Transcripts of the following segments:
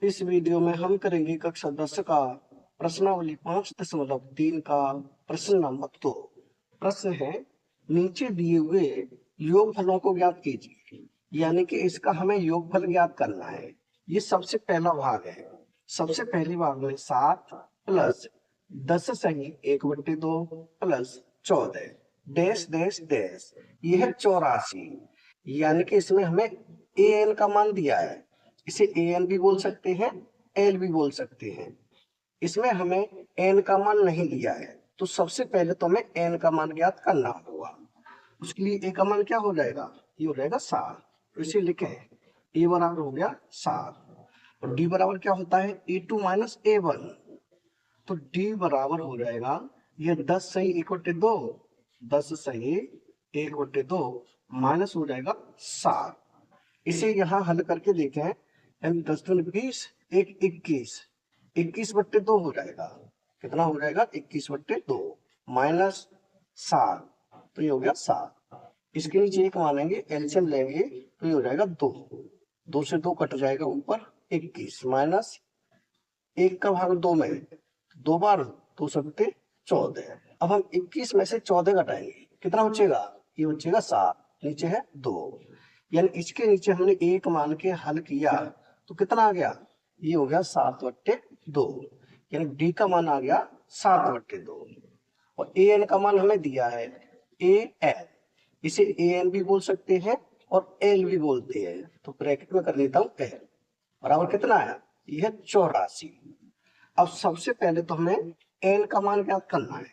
इस वीडियो में हम करेंगे कक्षा 10 का प्रश्नावली 5.3 का प्रश्न नंबर 2। प्रश्न है, नीचे दिए हुए योगफलों को ज्ञात कीजिए। यानी कि इसका हमें योगफल ज्ञात करना है। ये सबसे पहला भाग है। सबसे पहले भाग में 7 प्लस 10 सही 1/2 प्लस 14 डैश डैश डैश, यह है 84। यानी कि इसमें हमें ए एन का मान दिया है। इसे ए एन भी बोल सकते हैं, एल भी बोल सकते हैं। इसमें हमें एन का मान नहीं दिया है, तो सबसे पहले तो हमें एन का मान ज्ञात करना होगा। उसके लिए ए का मान क्या हो जाएगा, ये हो जाएगा 7। तो इसे लिखे ए बराबर हो गया 7 और डी बराबर क्या होता है A2 माइनस A1। तो डी बराबर हो जाएगा, ये 10 सही 1/2, 10 सही 1/2 माइनस हो जाएगा 7। इसे यहाँ हल करके देखें, यानी 10 दूनी 20, 1 21, 21/2 हो जाएगा। कितना हो जाएगा 21/2 माइनस 7, तो ये हो गया 7। इसके नीचे एक मानेंगे, एलसीएम लेंगे तो ये हो जाएगा 2, 2 से 2 कट जाएगा ऊपर 21 माइनस 1 का भाग 2 में, 2 बार 2 सत्ते 14। अब हम 21 में से 14 घटाएंगे, कितना बचेगा, ये बचेगा 7, नीचे है 2। यानी इसके नीचे हमने 1 मान के हल किया तो कितना आ गया, ये हो गया 7/2। यानी डी का मान आ गया 7/2 और ए एन का मान हमें दिया है ए एन। इसे ए एन भी बोल सकते हैं और एल भी बोलते हैं। तो ब्रैकेट में कर लेता हूं एल बराबर कितना आया, यह 84। अब सबसे पहले तो हमें एन का मान ज्ञात करना है।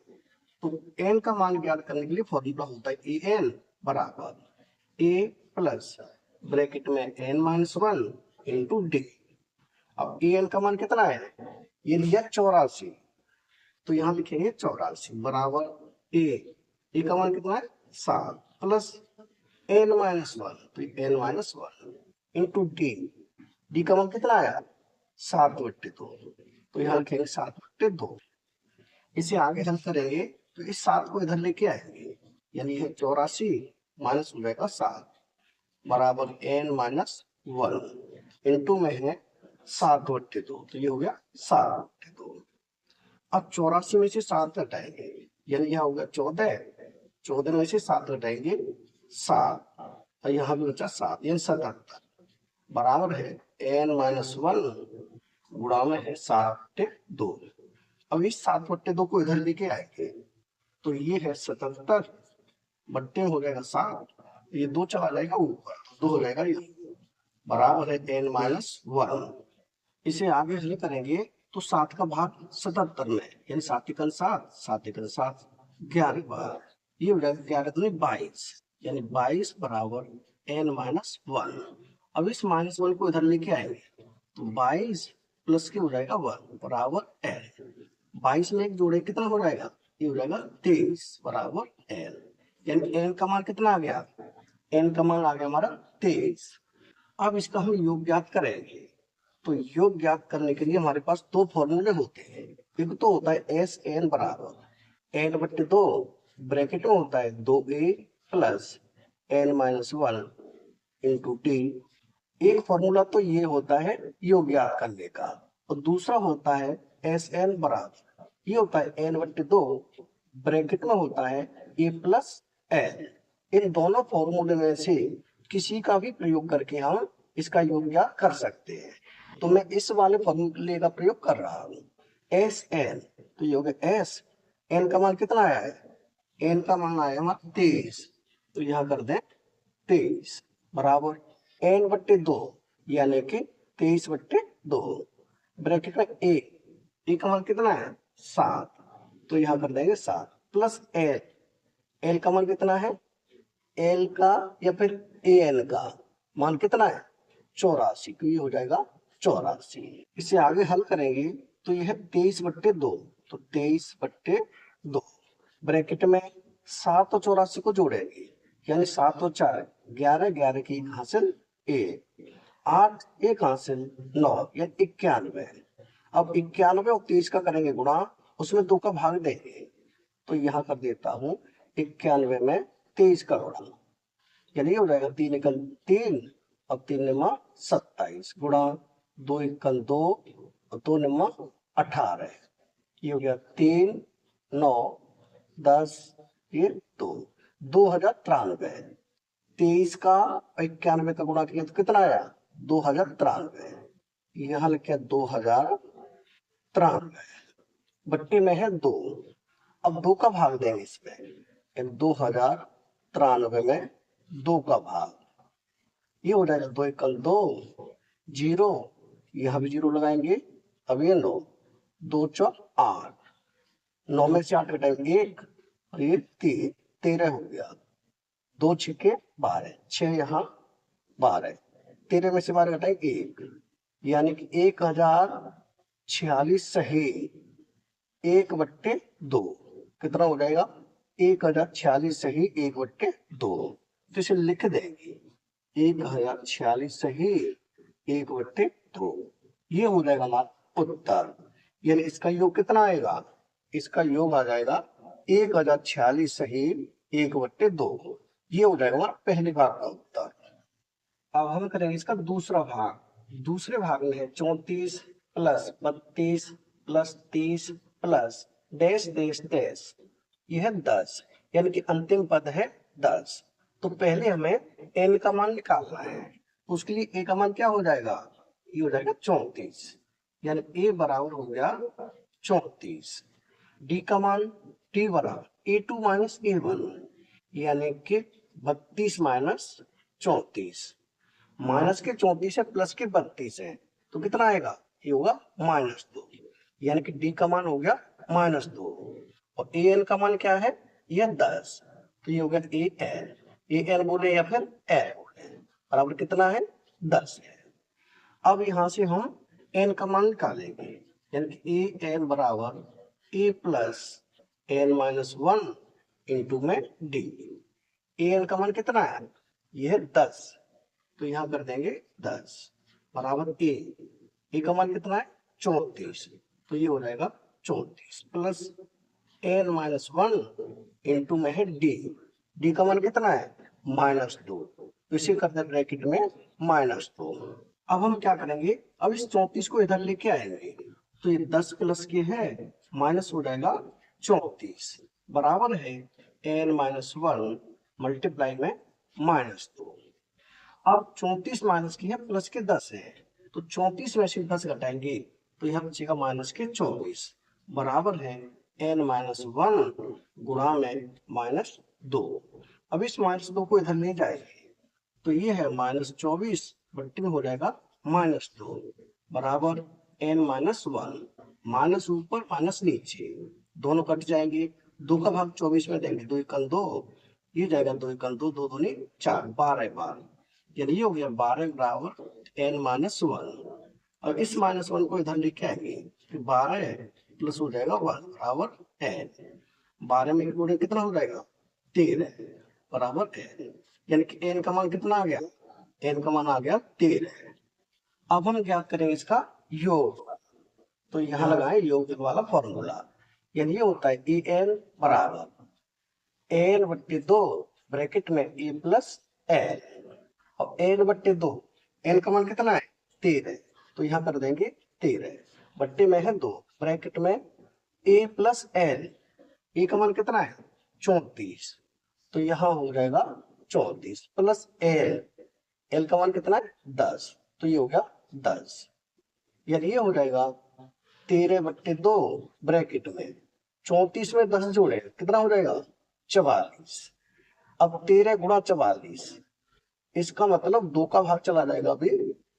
तो एन का मान ज्ञात करने के लिए फॉर्मूला होता है ए एन बराबर ए प्लस ब्रैकेट में एन माइनस 1 इंटू डी। अब ए एन का मान कितना है, ये लिया 84, तो यहाँ लिखेंगे 84 बराबर ए का मान कितना है 7 प्लस एन माइनस 1, तो N minus 1 into D. D का मान कितना आया 7/2, तो यहाँ लिखेंगे 7/2। इसे आगे हल करेंगे तो इस 7 को इधर लेके आएंगे, यानी यह 84 माइनस हो जाएगा 7 बराबर एन माइनस 1 इंटू में है 7/2, तो ये हो गया 7/2। अब 84 में से 7 घटाएंगे, यानी यह होगा 14, 14 में से 7 घटाएंगे 7 और यहाँ भी बचा 7, यानी 77 बराबर है एन माइनस 1 गुणा में है 7/2। अब इस 7/2 को इधर लेके आएंगे तो ये है 77 बट्टे हो जाएगा 7, ये 2 चला जाएगा ऊपर, 2 हो जाएगा ये बराबर है एन माइनस 1। इसे आगे हल करेंगे तो 7 का भाग 77 में, यानी 7 एकन 7, 7 एकन 7, 11 बार, ये हो जाएगा 11 दूनी 22, यानी 22 बराबर एन माइनस 1। अब इस माइनस 1 को इधर लेके आएंगे तो 22 प्लस के हो जाएगा 1 बराबर एन। 22 में एक जोड़े कितना हो जाएगा, ये हो जाएगा 23 बराबर एन। यानी एन का मान कितना आ गया, एन का मान आ गया हमारा 23। अब इसका हम योग ज्ञात करेंगे। तो योग ज्ञात करने के लिए हमारे पास 2 फॉर्मूले होते हैं। एक तो होता है एस एन बराबर n/2 ब्रैकेट में होता है 2a plus n minus 1 into T. एक फॉर्मूला तो ये होता है योग ज्ञात करने का, और दूसरा होता है एस एन बराबर, ये होता है n/2 ब्रैकेट में होता है a प्लस एन। इन दोनों फॉर्मूले में से किसी का भी प्रयोग करके हम इसका योग ज्ञात कर सकते हैं। तो मैं इस वाले फॉर्मूले का प्रयोग कर रहा हूँ एस एन, तो ये हो गया एस एन का मान कितना आया है, एन का मान आया हमारा 23, तो यहाँ कर दें 23 बराबर n/2 यानी कि 23/2 ब्रैकेट में ए का मान कितना है 7, तो यहाँ कर देंगे 7 प्लस एल, एल का मान कितना है, एल का या फिर ए एन का मान कितना है 84, तो ये हो जाएगा 84। इसे आगे हल करेंगे तो यह है 23/2, तो 23/2 ब्रैकेट में 7 और 84 को जोड़ेंगे, यानी 7 और 4 11, 11 की 1 हासिल 1, 8 1 हासिल 9, यानी 91। अब 91 और 23 का करेंगे गुणा, उसमें 2 का भाग देंगे, तो यहाँ कर देता हूँ 91 में 23 का गुणा, यानी हो जाएगा 3 एकल 3 और 3 9 27 गुणा 2 एकल 2 और 2 नम्मा 18, ये हो गया 3 9 10 ये 2 2093। 23 का 91 का गुणा किया तो कितना आया 2093। यहाँ लिखा 2093 बट्टे में है 2। अब 2 का भाग देंगे इसमें 2093 में 2 का भाग, ये हो जाएगा 2 एकल 2 0, यहाँ भी 0 लगाएंगे। अब ये 9 2 4 8, 9 में से 8 घटाएंगे 1 और ये 3 13 हो गया। 2 छिके 12, 6 यहाँ 12, 13 में से 12 घटाएंगे 1, यानी कि 1046 सही 1/2 कितना हो जाएगा 1046 सही 1/2। तो इसे लिख देंगे 1046 सही 1/2, ये हो जाएगा हमारा उत्तर। यानी इसका योग कितना आएगा, इसका योग आ जाएगा 1046 सही 1/2, ये हो जाएगा हमारा पहले भाग का उत्तर। अब हम करेंगे इसका दूसरा भाग। दूसरे भाग में है 34 plus 32 plus 30 plus dash dash dash, यह है 10, यानी कि अंतिम पद है 10। तो पहले हमें n का मान निकालना है, उसके लिए a का मान क्या हो जाएगा, ये हो जाएगा 34, यानी a बराबर हो गया 34। d का मान t बराबर a2 माइनस a1, यानी कि 32 माइनस 34, माइनस के 34 है प्लस के 32 है तो कितना आएगा, ये होगा -2, यानी कि d का मान हो गया -2 और an का मान क्या है, यह 10, तो ये हो गया an बोले या फिर l बोले, बराबर कितना है 10 है। अब यहां से हम n का मान निकालेंगे, यानी कि an बराबर a plus n minus 1 into में d। an का मान कितना है, यह है 10, तो यहाँ कर देंगे 10 बराबर a का मान कितना है 34, तो ये हो जाएगा 34 प्लस n माइनस 1 इंटू में है d का मान कितना है -2, तो इसे करते हैं ब्रैकेट में -2। अब हम क्या करेंगे, अब इस 34 को इधर लेके आएंगे, तो ये 10 प्लस के है माइनस हो जाएगा 34 बराबर है n माइनस 1 मल्टीप्लाई में -2। अब 34 माइनस की है प्लस के 10 है, तो 34 में से 10 घटाएंगे तो यह बचेगा -24 बराबर है n माइनस 1 गुणा में -2। अब इस -2 को इधर ले जाएंगे तो ये है -24 बट्टे में हो जाएगा -2 बराबर n माइनस 1, माइनस ऊपर माइनस नीचे दोनों कट जाएंगे। 2 का भाग 24 में देंगे 2 एकल 2, ये जाएगा 2 एकल 2 2 दूनी 4 12 बार, यानी ये हो गया 12 बराबर n माइनस 1। अब इस -1 को इधर लेके आएंगे तो 12 प्लस हो जाएगा 1 बराबर n, 12 में गुणे कितना हो जाएगा 13 बराबर n, यानी कि n का मान कितना आ गया, n का मान आ गया 13। अब हम ज्ञात करेंगे इसका योग, तो यहाँ लगाए योग वाला फॉर्मूला, यानी ये होता है en बराबर n/2 ब्रैकेट में a प्लस n और n/2, n का मान कितना है 13, तो यहाँ कर देंगे 13 बट्टे में है 2 ब्रैकेट में a प्लस n, a का मान कितना है 34, तो यहाँ हो जाएगा 34 प्लस l का मान कितना है 10, तो ये हो गया 10, यानी ये हो जाएगा 13/2 ब्रैकेट में 34 में 10 जोड़े कितना हो जाएगा 44। अब 13 गुणा 44, इसका मतलब 2 का भाग चला जाएगा अभी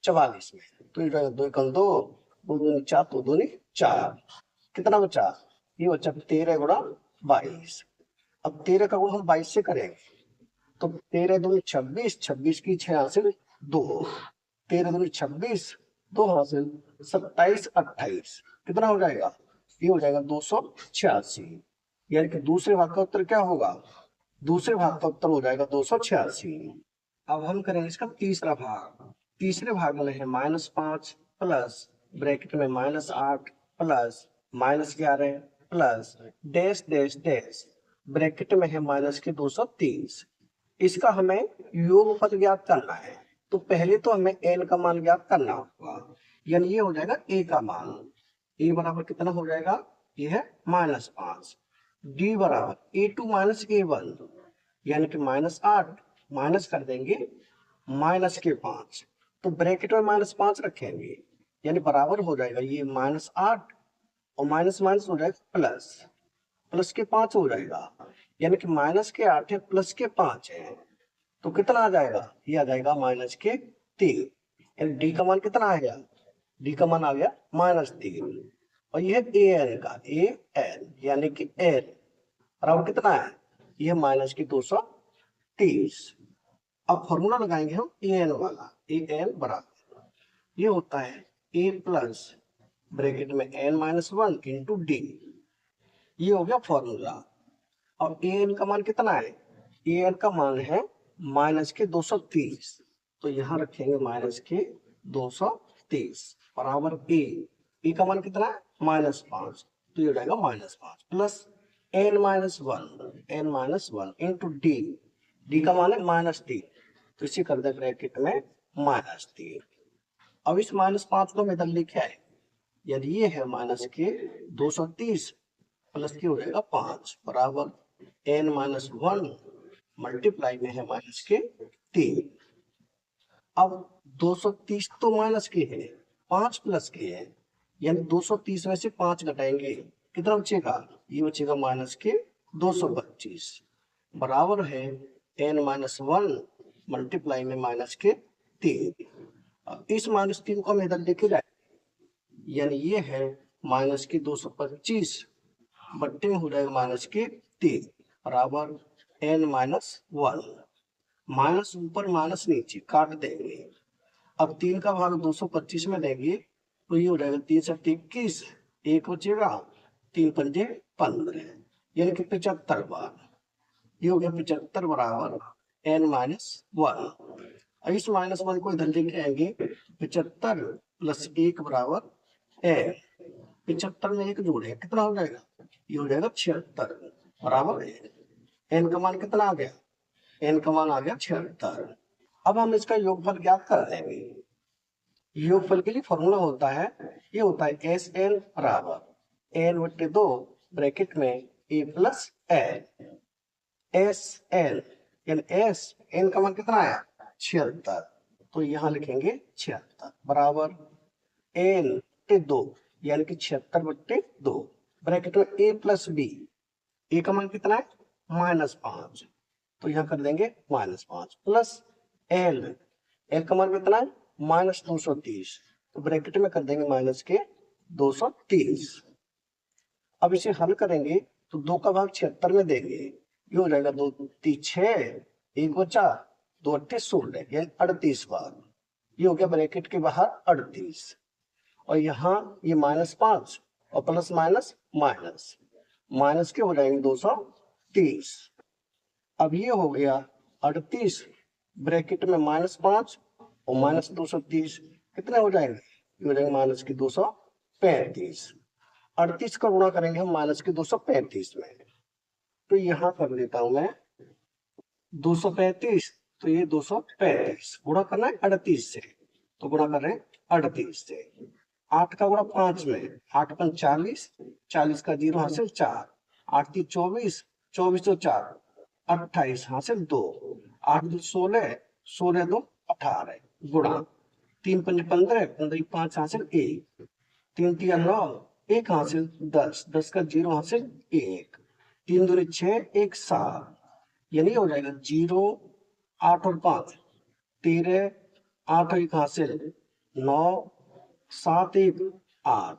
44 में, तो ये जाएगा 2 एकल 2 2 दूनी 4 2 दूनी 4, कितना बचा, ये बचा 13 गुणा 22। अब 13 का गुणा हम 22 से करेंगे तो 13 दूनी 26, 26 की 6 हासिल 2, 13 दूनी 26 2 हासिल 27 28, कितना हो जाएगा, ये हो जाएगा 286, यानी कि दूसरे भाग का उत्तर क्या होगा, दूसरे भाग का उत्तर हो जाएगा 286। अब हम करेंगे इसका तीसरा भाग। तीसरे भाग में है -5 प्लस ब्रैकेट में -8 plus -11 plus dash dash dash bracket में है -230। इसका हमें योगफल ज्ञात करना है, तो पहले तो हमें n का मान ज्ञात करना होगा, यानी ये हो जाएगा ए का मान। ए बराबर कितना हो जाएगा, ये है -5। डी बराबर A2 माइनस A1 यानी कि -8 माइनस कर देंगे -5, तो ब्रैकेट में -5 रखेंगे यानी बराबर हो जाएगा ये -8 और माइनस माइनस हो जाएगा प्लस, प्लस के 5 हो जाएगा यानी कि -8 है प्लस के 5 है, तो कितना आ जाएगा, ये आ जाएगा -3। यानी डी का मान कितना आएगा, डी का मान आ गया -3 और ये है ए एन का, ए एन यानी कि एन बराबर कितना है, ये -230। अब फॉर्मूला लगाएंगे हम ए एन वाला, ए एन बराबर ये होता है ए प्लस ब्रैकेट में n-1 इंटू डी, ये हो गया फॉर्मूला। अब ए एन का मान कितना है, ए एन का मान है -230, तो यहाँ रखेंगे -230 बराबर ए का मान कितना है -5, तो ये हो जाएगा -5 प्लस n-1 इंटू डी का मान है -3, तो इसी कर दे ब्रैकेट में -3। अब इस -5 को हम इधर लिखे आए, यदि ये है -230 प्लस की हो जाएगा 5 बराबर n-1 मल्टीप्लाई में है -3। अब 230 तो माइनस के है, 5 प्लस के है, यानी 230 में से 5 घटाएंगे कितना बचेगा, ये बचेगा -225 बराबर है n-1 मल्टीप्लाई में -3। अब इस -3 को हम इधर लेके जाए, यानी ये है -225 बट्टे में हो जाएगा -3 बराबर n-1, माइनस ऊपर माइनस नीचे काट देंगे। अब 3 का भाग 225 में देंगे तो ये हो जाएगा 3 से 21, एक बचेगा, 3 पंजे 15 यानी कि 75 बार, ये हो गया 75 बराबर n-1। अब इस -1 को इधर लेके आएंगे, 75 प्लस 1 बराबर n, 75 में 1 जोड़े कितना हो जाएगा, ये हो जाएगा 76 बराबर n का मान कितना आ गया, n का मान आ गया 76। अब हम इसका योगफल ज्ञात कर देंगे। योगफल के लिए फॉर्मूला होता है, ये होता है एस एन बराबर n/2 ब्रैकेट में a plus n, S N यानी एस n का मान कितना आया 76, तो यहाँ लिखेंगे 76 बराबर n/2 यानी कि 76/2 ब्रैकेट में a प्लस b, a का मान कितना है -5, तो यहाँ कर देंगे -5 प्लस एल का मान कितना है -230, तो ब्रैकेट में कर देंगे -230। अब इसे हल करेंगे तो 2 का भाग 76 में देंगे, ये हो जाएगा 2 3 6, 1 बचा, 2 8 16 यानी 38 बार, ये हो गया ब्रैकेट के बाहर 38 और यहाँ ये -5 और प्लस माइनस माइनस माइनस के हो जाएंगे 230। अब ये हो गया 38 ब्रैकेट में -5 और -230 कितने हो जाएंगे, ये हो जाएंगे -235। 38 का गुणा करेंगे हम -235 में, तो यहाँ कर लेता हूं मैं 235, तो ये 235 गुणा करना है 38 से, तो गुणा कर रहे हैं 38 से। 8 का गुणा 5 में, 8 5 40, 40 का 0 हासिल 4, 8 3 24, 24 तो 4 28 हासिल 2, 8 2 16, 16 2 18 गुणा 3 5 15, 15 5 हासिल 1, 3 3 9, 1 हासिल 10, 10 का 0 हासिल 1, 3 2 6, 1 7, यानी हो जाएगा 0 8 और 5 13, 8 1 हासिल 9, 7 1 8,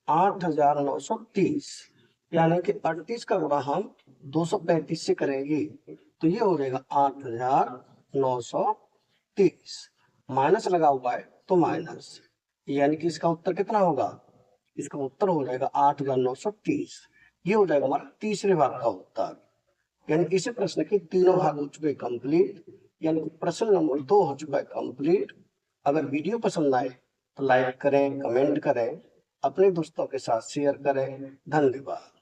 8930, यानी कि 38 का गुणा हम 235 से करेंगे तो ये हो जाएगा 8930, माइनस लगा हुआ है तो माइनस, यानी कि इसका उत्तर कितना होगा, इसका उत्तर हो जाएगा 8930। ये हो जाएगा हमारा तीसरे भाग का उत्तर, यानी इसी प्रश्न के तीनों भाग हो चुके कंप्लीट, यानी प्रश्न नंबर 2 हो चुका है कंप्लीट। अगर वीडियो पसंद आए तो लाइक करें, कमेंट करें, अपने दोस्तों के साथ शेयर करें। धन्यवाद।